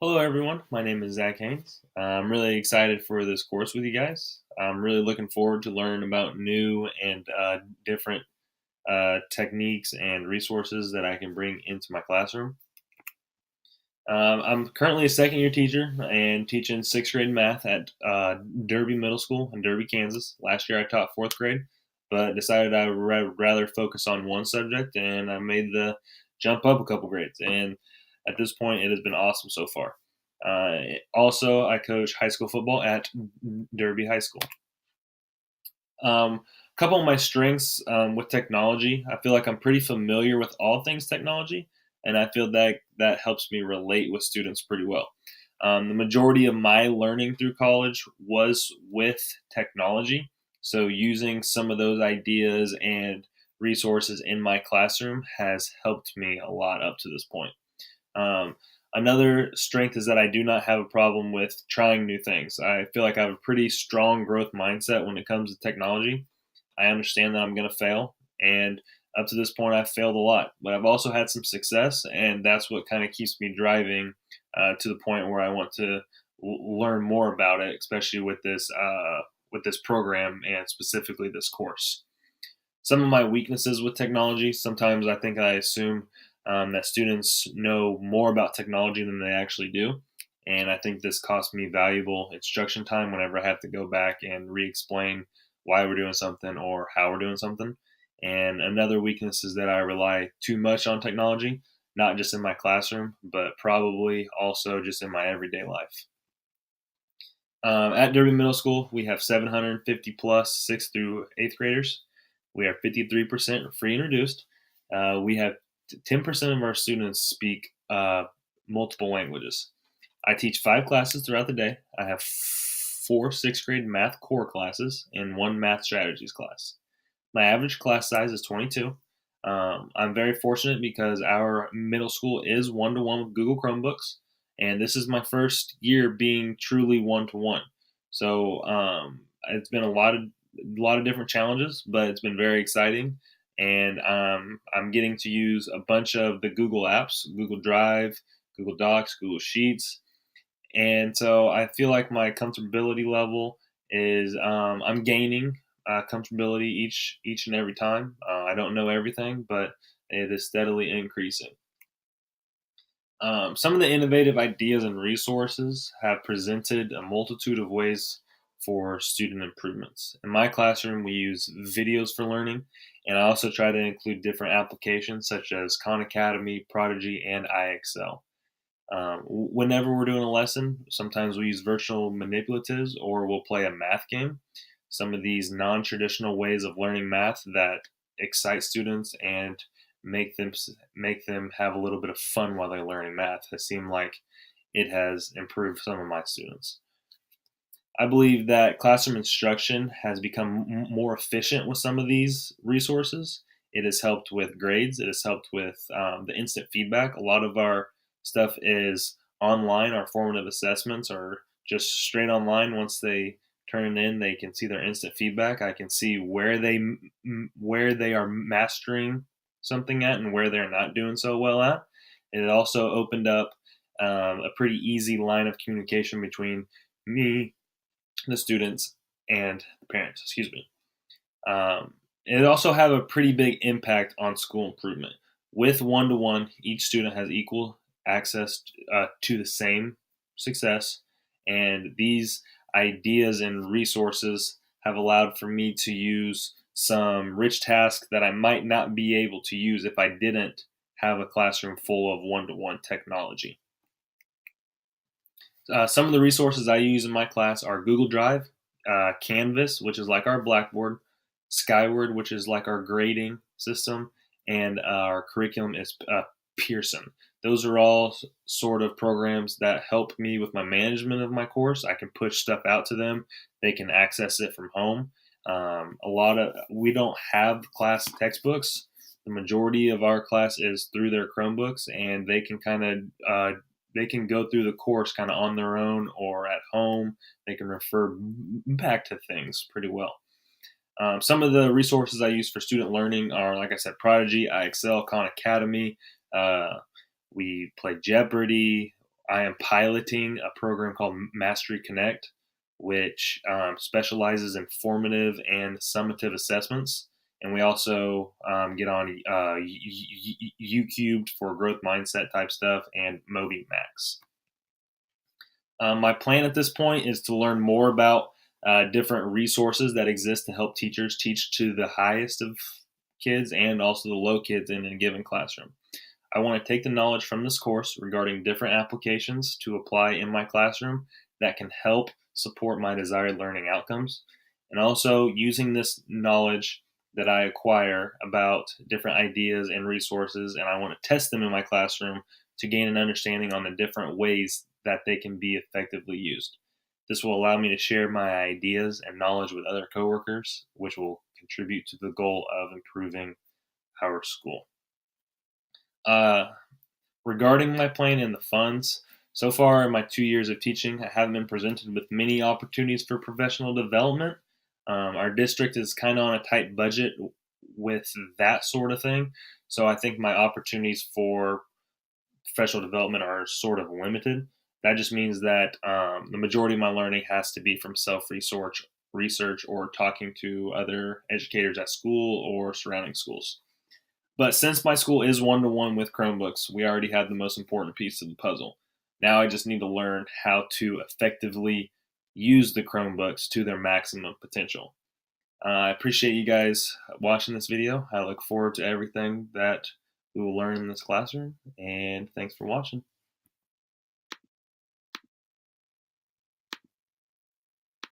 Hello, everyone. My name is Zach Haynes. I'm really excited for this course with you guys. I'm really looking forward to learning about new and different techniques and resources that I can bring into my classroom. I'm currently a second year teacher and teaching sixth grade math at Derby Middle School in Derby, Kansas. Last year I taught fourth grade, but decided I would rather focus on one subject, and I made the jump up a couple grades. And at this point, it has been awesome so far. Also, I coach high school football at Derby High School. A couple of my strengths with technology, I feel like I'm pretty familiar with all things technology, and I feel that that helps me relate with students pretty well. The majority of my learning through college was with technology, so using some of those ideas and resources in my classroom has helped me a lot up to this point. Um, Another strength is that I do not have a problem with trying new things. I feel like I have a pretty strong growth mindset when it comes to technology. I understand that I'm going to fail, and up to this point, I've failed a lot, but I've also had some success, and that's what kind of keeps me driving to the point where I want to learn more about it, especially with this program and specifically this course. Some of my weaknesses with technology, sometimes I think I assume that students know more about technology than they actually do. And I think this costs me valuable instruction time whenever I have to go back and re explain why we're doing something or how we're doing something. And another weakness is that I rely too much on technology, not just in my classroom, but probably also just in my everyday life. At Derby Middle School, we have 750 plus sixth through eighth graders. We are 53% free and reduced. We have 10% of our students speak multiple languages. I teach 5 classes throughout the day. I have 4 sixth grade math core classes and 1 math strategies class. My average class size is 22. I'm very fortunate because our middle school is one to one with Google Chromebooks, and this is my first year being truly one to one. So it's been a lot of different challenges, but it's been very exciting. And I'm getting to use a bunch of the Google apps, Google Drive, Google Docs, Google Sheets, and so I feel like my comfortability level is I'm gaining comfortability each and every time. I don't know everything, but it is steadily increasing. Some of the innovative ideas and resources have presented a multitude of ways for student improvements. In my classroom, we use videos for learning, and I also try to include different applications such as Khan Academy, Prodigy, and iExcel. Whenever we're doing a lesson, sometimes we use virtual manipulatives or we'll play a math game. Some of these non traditional ways of learning math that excite students and make them have a little bit of fun while they're learning math has seemed like it has improved some of my students. I believe that classroom instruction has become more efficient with some of these resources. It has helped with grades. It has helped with the instant feedback. A lot of our stuff is online. Our formative assessments are just straight online. Once they turn it in, they can see their instant feedback. I can see where they are mastering something at and where they're not doing so well at. It also opened up a pretty easy line of communication between me, the students, and the parents. Excuse me. It also have a pretty big impact on school improvement. With one to one, each student has equal access to the same success, and these ideas and resources have allowed for me to use some rich tasks that I might not be able to use if I didn't have a classroom full of one to one technology. Some of the resources I use in my class are Google Drive, Canvas, which is like our Blackboard, Skyward, which is like our grading system, and our curriculum is Pearson. Those are all sort of programs that help me with my management of my course. I can push stuff out to them. They can access it from home. We don't have class textbooks. The majority of our class is through their Chromebooks, and they can they can go through the course kind of on their own or at home. They can refer back to things pretty well. Some of the resources I use for student learning are, like I said, Prodigy, iExcel, Khan Academy. We play Jeopardy. I am piloting a program called Mastery Connect, which specializes in formative and summative assessments. And we also get on U Cubed for growth mindset type stuff and Moby Max. My plan at this point is to learn more about different resources that exist to help teachers teach to the highest of kids and also the low kids in a given classroom. I want to take the knowledge from this course regarding different applications to apply in my classroom that can help support my desired learning outcomes. And also using this knowledge that I acquire about different ideas and resources, and I want to test them in my classroom to gain an understanding on the different ways that they can be effectively used. This will allow me to share my ideas and knowledge with other coworkers, which will contribute to the goal of improving our school. Uh, Regarding my plan and the funds, so far in my 2 years of teaching, I haven't been presented with many opportunities for professional development. Our district is kind of on a tight budget with that sort of thing, so I think my opportunities for professional development are sort of limited. That just means that the majority of my learning has to be from research, or talking to other educators at school or surrounding schools. But since my school is one to one with Chromebooks, we already have the most important piece of the puzzle. Now I just need to learn how to effectively use the Chromebooks to their maximum potential. I appreciate you guys watching this video. I look forward to everything that we will learn in this classroom, and thanks for watching.